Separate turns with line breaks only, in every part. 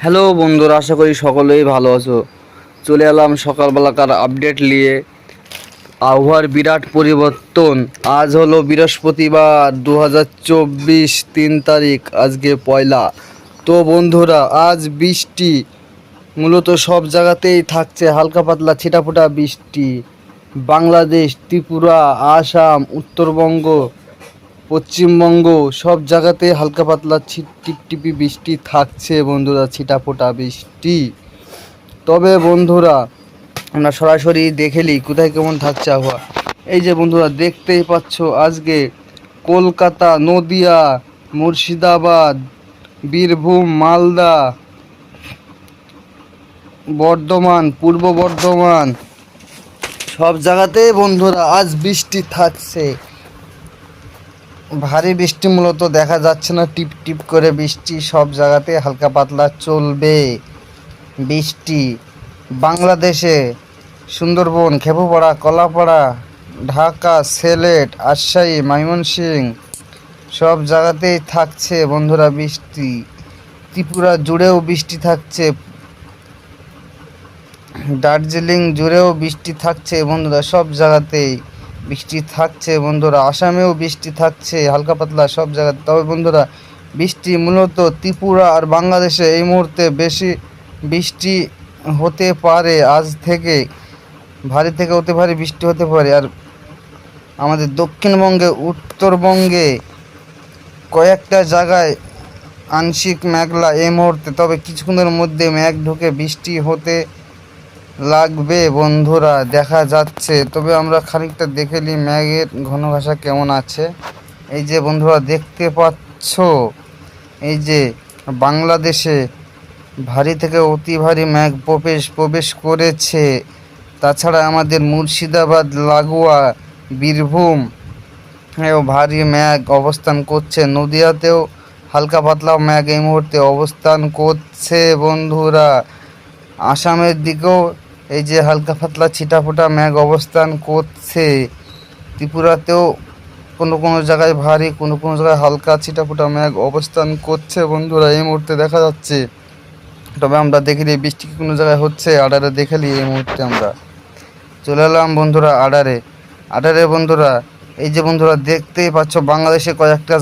Hello বন্ধুরা, আশা করি সকলেই ভালো আছো। চলে এলাম সকালবেলাকার আপডেট নিয়ে। আবহাওয়ার বিরাট পরিবর্তন। আজ হলো বৃহস্পতিবার, 2024 3 তারিখ, আজকে পয়লা। তো বন্ধুরা, আজ বৃষ্টি মূলত সব জায়গাতেই থাকছে, হালকা পাতলা ছিটাফোটা বৃষ্টি। বাংলাদেশ, ত্রিপুরা, আসাম, উত্তরবঙ্গ, পশ্চিমবঙ্গ সব জায়গাতে হালকা পাতলা টিপটিপি বৃষ্টি থাকছে বন্ধুরা, ছিটাফোটা বৃষ্টি। তবে বন্ধুরা, আমরা সরাসরি দেখে নিই কোথায় কেমন থাকছে আবহাওয়া। এই যে বন্ধুরা দেখতেই পাচ্ছ, আজকে কলকাতা, নদিয়া, মুর্শিদাবাদ, বীরভূম, মালদা, বর্ধমান, পূর্ব বর্ধমান সব জায়গাতে বন্ধুরা আজ বৃষ্টি থাকছে। ভারী বৃষ্টি মূলত দেখা যাচ্ছে না, টিপ টিপ করে বৃষ্টি সব জায়গাতে হালকা পাতলা চলবে বৃষ্টি। বাংলাদেশে সুন্দরবন, খেপুপাড়া, কলাপাড়া, ঢাকা, সিলেট, রাজশাহী, ময়মনসিংহ সব জায়গাতেই থাকছে বন্ধুরা বৃষ্টি। ত্রিপুরা জুড়েও বৃষ্টি থাকছে, দার্জিলিং জুড়েও বৃষ্টি থাকছে বন্ধুরা, সব জায়গাতেই বৃষ্টি থাকছে বন্ধুরা। আসামেও বৃষ্টি থাকছে হালকা পাতলা সব জায়গাতে। তবে বন্ধুরা, বৃষ্টি মূলত ত্রিপুরা আর বাংলাদেশে এই মুহূর্তে বেশি বৃষ্টি হতে পারে। আজ থেকে ভারী থেকে অতি ভারী বৃষ্টি হতে পারে। আর আমাদের দক্ষিণবঙ্গে, উত্তরবঙ্গে কয়েকটা জায়গায় আংশিক মেঘলা এই মুহূর্তে। তবে কিছুক্ষণের মধ্যে মেঘ ঢুকে বৃষ্টি হতে লাগবে বন্ধুরা, দেখা যাচ্ছে। তবে আমরা খানিকটা দেখে নিই মেঘের ঘন ঘাসা কেমন আছে। এই যে বন্ধুরা দেখতে পাচ্ছ, এই যে বাংলাদেশে ভারী থেকে অতি ভারী মেঘ প্রবেশ করেছে। তাছাড়া আমাদের মুর্শিদাবাদ লাগোয়া বীরভূম ভারী মেঘ অবস্থান করছে। নদিয়াতেও হালকা পাতলা মেঘ এই মুহূর্তে অবস্থান করছে বন্ধুরা। আসামের দিকেও এই যে হালকা পাতলা ছিটাফোটা মেঘ অবস্থান করছে। ত্রিপুরাতেও কোনো কোনো জায়গায় ভারী, কোনো কোনো জায়গায় হালকা ছিটাফোটা মেঘ অবস্থান করছে বন্ধুরা এই মুহূর্তে দেখা যাচ্ছে। তবে আমরা দেখে নিই বৃষ্টি কোনো জায়গায় হচ্ছে, আডারে দেখে নিই। এই মুহূর্তে আমরা চলে এলাম বন্ধুরা আডারে বন্ধুরা। এই যে বন্ধুরা দেখতেই পাচ্ছ, বাংলাদেশে কয়েকটা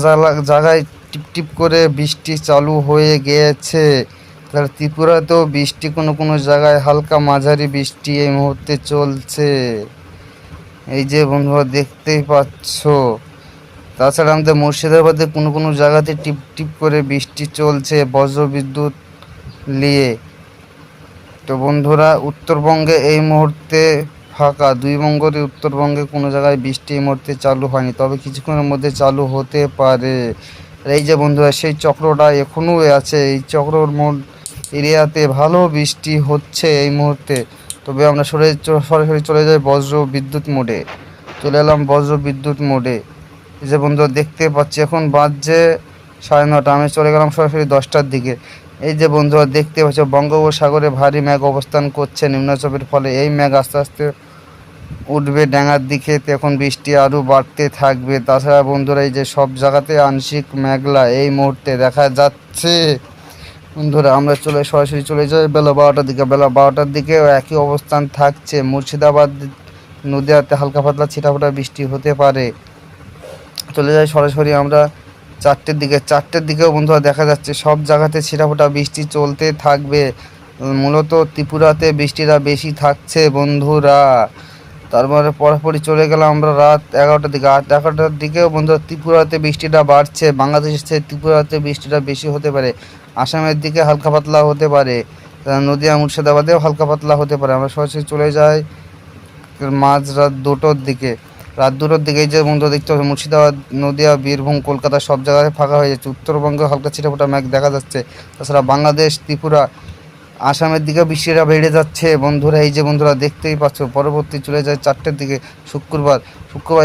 জায়গায় টিপ টিপ করে বৃষ্টি চালু হয়ে গিয়েছে। তাহলে ত্রিপুরাতেও বৃষ্টি কোনো কোনো জায়গায় হালকা মাঝারি বৃষ্টি এই মুহূর্তে চলছে। এই যে বন্ধুরা দেখতেই পাচ্ছ। তাছাড়া আমাদের মুর্শিদাবাদে কোনো কোনো জায়গাতে টিপ টিপ করে বৃষ্টি চলছে বজ্র বিদ্যুৎ নিয়ে। তো বন্ধুরা, উত্তরবঙ্গে এই মুহূর্তে ফাঁকা। দুই বঙ্গের উত্তরবঙ্গে কোনো জায়গায় বৃষ্টি এই মুহূর্তে চালু হয়নি, তবে কিছুক্ষণের মধ্যে চালু হতে পারে। এই যে বন্ধুরা, সেই চক্রটা এখনও আছে। এই চক্রর এরিয়াতে ভালো বৃষ্টি হচ্ছে এই মুহূর্তে। তবে আমরা সরাসরি চলে যাই বজ্র বিদ্যুৎ মোডে। চলে এলাম বজ্র বিদ্যুৎ মোডে। এই যে বন্ধুরা দেখতে পাচ্ছি, এখন বাজছে 9:30। আমি চলে গেলাম সরাসরি 10টার দিকে। এই যে বন্ধুরা দেখতে পাচ্ছ, বঙ্গোপসাগরে ভারী মেঘ অবস্থান করছে নিম্নচাপের ফলে। এই মেঘ আস্তে আস্তে উঠবে ডাঙার দিকে, তখন বৃষ্টি আরও বাড়তে থাকবে। তাছাড়া বন্ধুরা, এই যে সব জায়গাতে আংশিক মেঘলা এই মুহূর্তে দেখা যাচ্ছে বন্ধুরা। আমরা সরাসরি চলে যাই বেলা 12টার দিকে। বেলা 12টার দিকেও একই অবস্থান থাকছে। মুর্শিদাবাদ, নদিয়াতে হালকা পাতলা ছিটাফোটা বৃষ্টি হতে পারে। চলে যাই সরাসরি আমরা 4টের দিকে। 4টের দিকেও বন্ধুরা দেখা যাচ্ছে সব জায়গাতে ছিটাফোটা বৃষ্টি চলতে থাকবে। মূলত ত্রিপুরাতে বৃষ্টিটা বেশি থাকছে বন্ধুরা। তারপরে পরপরই চলে গেলাম আমরা রাত 11টার দিকে। 11টার দিকেও বন্ধুরা ত্রিপুরাতে বৃষ্টিটা বাড়ছে। বাংলাদেশের চেয়ে ত্রিপুরাতে বৃষ্টিটা বেশি হতে পারে। আসামের দিকে হালকা পাতলা হতে পারে। নদিয়া, মুর্শিদাবাদেও হালকা পাতলা হতে পারে। আমরা সরাসরি চলে যাই মাঝরাত 2টোর দিকে। রাত 2টোর দিকে এই যে বন্ধুরা দেখতে পাচ্ছি, মুর্শিদাবাদ, নদিয়া, বীরভূম, কলকাতা সব জায়গায় ফাঁকা হয়ে যাচ্ছে। উত্তরবঙ্গে হালকা ছিটাফোটা মেঘ দেখা যাচ্ছে। তাছাড়া বাংলাদেশ, ত্রিপুরা, আসামের দিকে বৃষ্টিটা বেড়ে যাচ্ছে বন্ধুরা। এই যে বন্ধুরা দেখতেই পাচ্ছ, পরবর্তী চলে যায় 4টের দিকে। শুক্রবার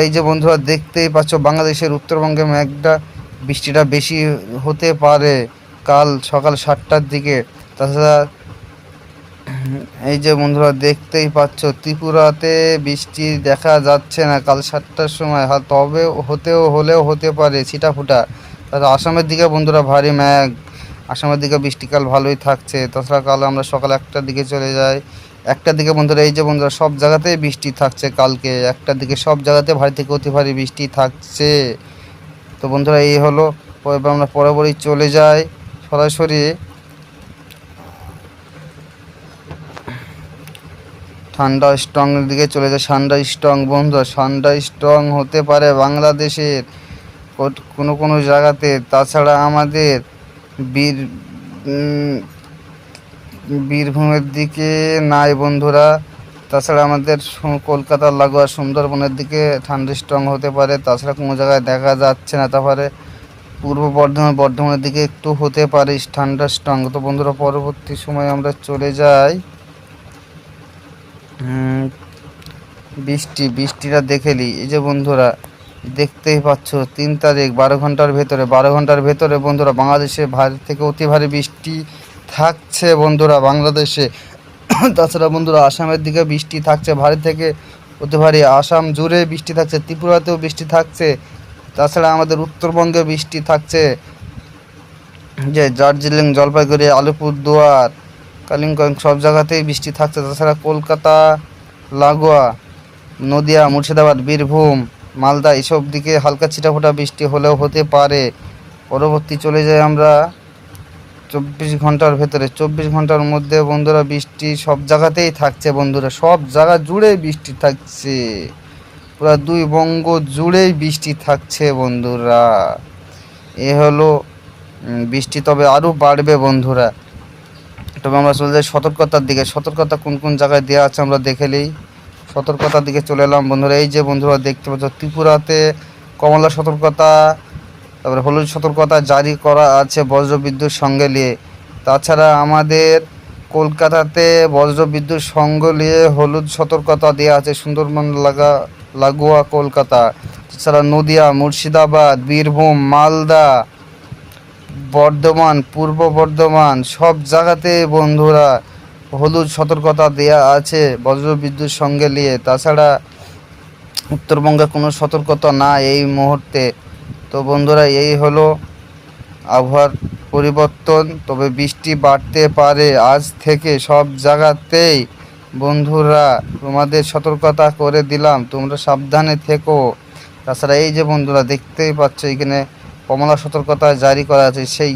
এই যে বন্ধুরা দেখতেই পাচ্ছ, বাংলাদেশের উত্তরবঙ্গে মেঘটা বৃষ্টিটা বেশি হতে পারে কাল সকাল 7টার দিকে। তাছাড়া এই যে বন্ধুরা দেখতেই পাচ্ছ, ত্রিপুরাতে বৃষ্টি দেখা যাচ্ছে না কাল 7টার সময়। তবে হলেও হতে পারে ছিটাফোঁটা। তাছাড়া আসামের দিকে বন্ধুরা ভারী মেঘ আসামের দিকে বৃষ্টিকাল ভালোই থাকছে। তাছাড়া কাল আমরা সকাল 1টার দিকে চলে যাই। 1টার দিকে বন্ধুরা এই যে বন্ধুরা সব জায়গাতেই বৃষ্টি থাকছে। কালকে 1টার দিকে সব জায়গাতে ভারী থেকে অতি ভারী বৃষ্টি থাকছে। তো বন্ধুরা এই হলো, এবার আমরা পরবর্তী চলে যাই সরাসরি ঠান্ডা স্ট্রংয়ের দিকে চলে যায়। ঠান্ডা স্ট্রং বন্ধুরা, ঠান্ডা স্ট্রং হতে পারে বাংলাদেশের কোনো জায়গাতে। তাছাড়া আমাদের বীর বীরভূমের দিকে নাই বন্ধুরা। তাছাড়া আমাদের কলকাতার লাগোয়া সুন্দরবনের দিকে ঠান্ডা স্ট্রং হতে পারে। তাছাড়া কোনো জায়গায় দেখা যাচ্ছে না। তারপরে পূর্ব বর্ধমানের দিকে একটু হতে পারে ঠান্ডা স্ট্রং। তো বন্ধুরা পরবর্তী সময় আমরা চলে যাই বৃষ্টিটা দেখে নিই। এই যে বন্ধুরা দেখতেই পাচ্ছ 3 তারিখ 12 ঘন্টার ভেতরে বন্ধুরা বাংলাদেশে ভারী থেকে অতি ভারী বৃষ্টি থাকছে বন্ধুরা বাংলাদেশে। তাছাড়া বন্ধুরা আসামের দিকে বৃষ্টি থাকছে ভারী থেকে অতি ভারী, আসাম জুড়ে বৃষ্টি থাকছে, ত্রিপুরাতেও বৃষ্টি থাকছে। তাছাড়া আমাদের উত্তরবঙ্গে বৃষ্টি থাকছে, যে দার্জিলিং, জলপাইগুড়ি, আলিপুরদুয়ার, কালিম্পং সব জায়গাতেই বৃষ্টি থাকছে। তাছাড়া কলকাতা লাগোয়া নদিয়া, মুর্শিদাবাদ, বীরভূম, মালদা এসব দিকে হালকা ছিটাফোটা বৃষ্টি হলেও হতে পারে। পরবর্তী চলে যাই আমরা 24 ঘন্টার ভেতরে। 24 ঘন্টার মধ্যে বন্ধুরা বৃষ্টি সব জায়গাতেই থাকছে বন্ধুরা, সব জায়গা জুড়েই বৃষ্টি থাকছে, পুরো 2 বঙ্গ জুড়েই বৃষ্টি থাকছে বন্ধুরা। এ হলো বৃষ্টি, তবে আরও বাড়বে বন্ধুরা। তবে আমরা চলে যাই সতর্কতার দিকে। সতর্কতা কোন কোন জায়গায় দেওয়া আছে আমরা দেখে নিই। সতর্কতার দিকে চলে এলাম বন্ধুরা। এই যে বন্ধুরা দেখতে পাচ্ছ ত্রিপুরাতে কমলা সতর্কতা, তারপরে হলুদ সতর্কতা জারি করা আছে বজ্রবিদ্যুৎ সঙ্গে নিয়ে। তাছাড়া আমাদের কলকাতাতে বজ্রবিদ্যুৎ সঙ্গে নিয়ে হলুদ সতর্কতা দেওয়া আছে সুন্দরবন লাগোয়া কলকাতা। তাছাড়া নদিয়া, মুর্শিদাবাদ, বীরভূম, মালদা, বর্ধমান, পূর্ব বর্ধমান সব জায়গাতে বন্ধুরা হলুদ সতর্কতা দেয়া আছে বজ্রবিদ্যুৎ সঙ্গে নিয়ে। তাছাড়া উত্তরবঙ্গে কোনো সতর্কতা না এই মুহূর্তে। তো বন্ধুরা এই হলো আবহাওয়ার পরিবর্তন, তবে বৃষ্টি বাড়তে পারে আজ থেকে সব জায়গাতেই বন্ধুরা। তোমাদের সতর্কতা করে দিলাম, তোমরা সাবধানে থেকো। তাছাড়া এই যে বন্ধুরা দেখতেই পাচ্ছ এখানে কমলা সতর্কতা জারি করা আছে সেই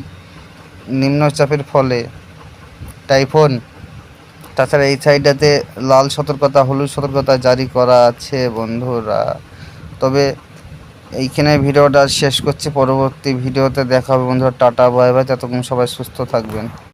নিম্নচাপের ফলে টাইফুন। তাছাড়া এই সাইডটাতে লাল সতর্কতা, হলুদ সতর্কতা জারি করা আছে বন্ধুরা। তবে এইখানে ভিডিওটা শেষ করছি, পরবর্তী ভিডিওতে দেখা হবে বন্ধুরা। টাটা বাই বাই, ততক্ষণ সবাই সুস্থ থাকবেন।